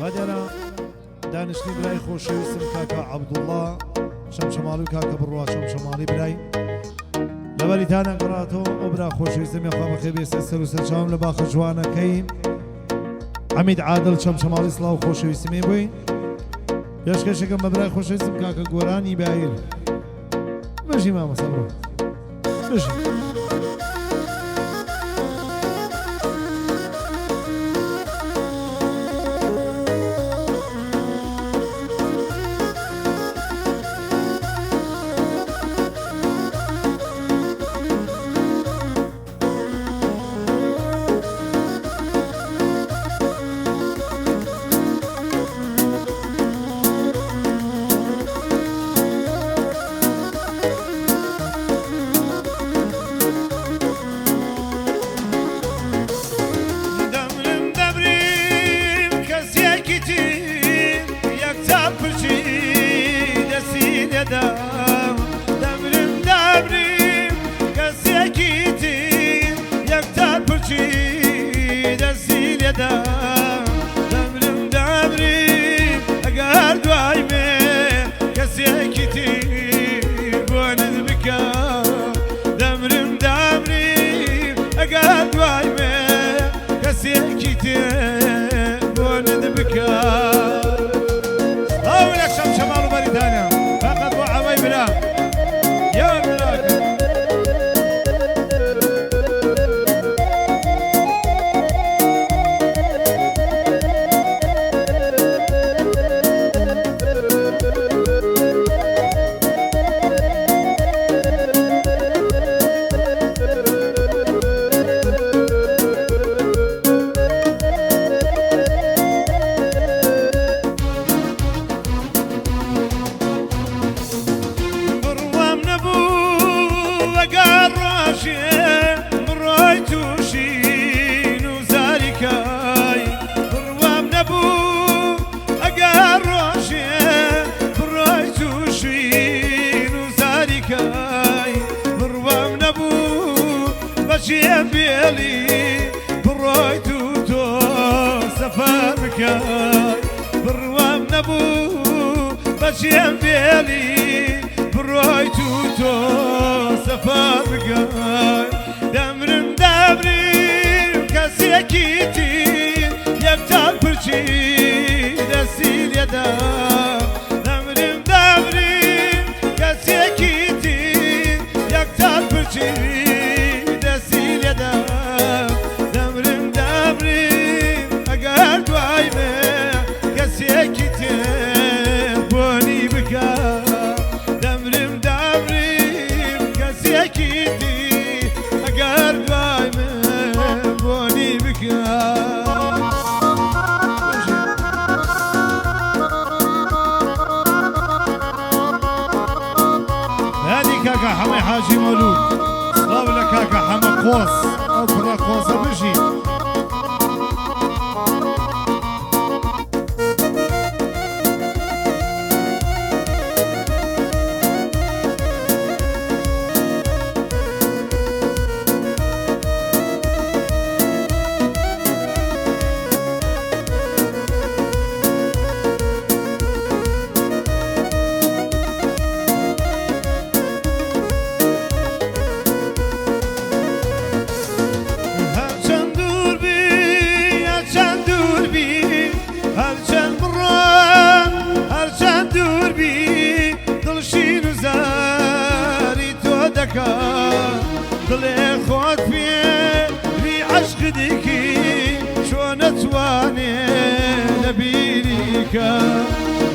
غادرا دانشني براي خۆشەویستم کاکە عەبدوڵڵا شەمشەماڵی و کاکە بڕوا شەمشەماڵی برای لەبەریتانە گەڕاتەوە ئەو برا خۆشەویستم یاخوا بەخێر بێستە سەر و سەرچاوم لە باخە جوانەکەی حەمید عادڵ شەمشەماڵی سڵاو خۆشەویستمێ بووی پێشکەشێکم بە برای خۆشەویستم کاکە گۆرانی بایر بژی مامەسە بڕۆ بژی حاجی مولود سلاو لکاکە حەمە قۆس ئەو پڕە قۆسە بژی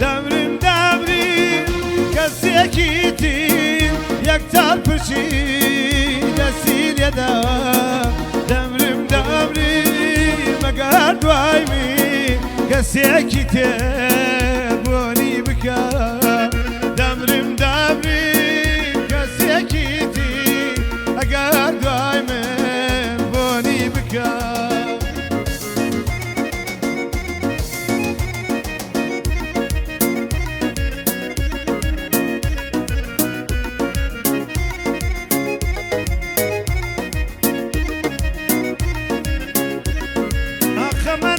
دمرم کەسێکیتر یەکتار پرچی دەستی لێدا دەمرم مەگەر دوای من کەسێکی تر بۆنی بکە دەمرم کەسێکی تر ئەگەر دوای من بۆنی بکە من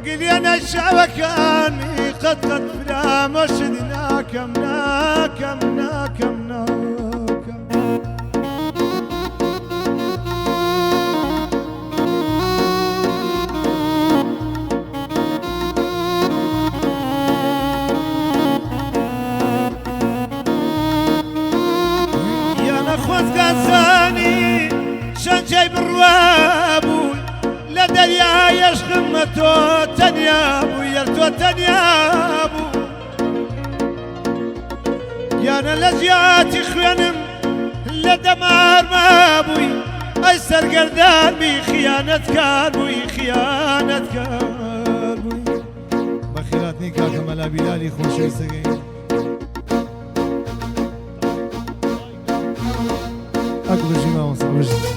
قلينا الشبكاني قد فلا مرشدنا كم ناكم ناكم ناكم يا نخوز قاساني شن جايب الروابو لدريا يشخمتو تنيابو يرتو تنيابو يانا لجياتي خوانم لدمار مابوي اي سرقردان بي خيانة كاربوي خيانة كاربوي بخيراتني كاكا ملا بلالي خوشي سقين اكبر جيما وصل وجد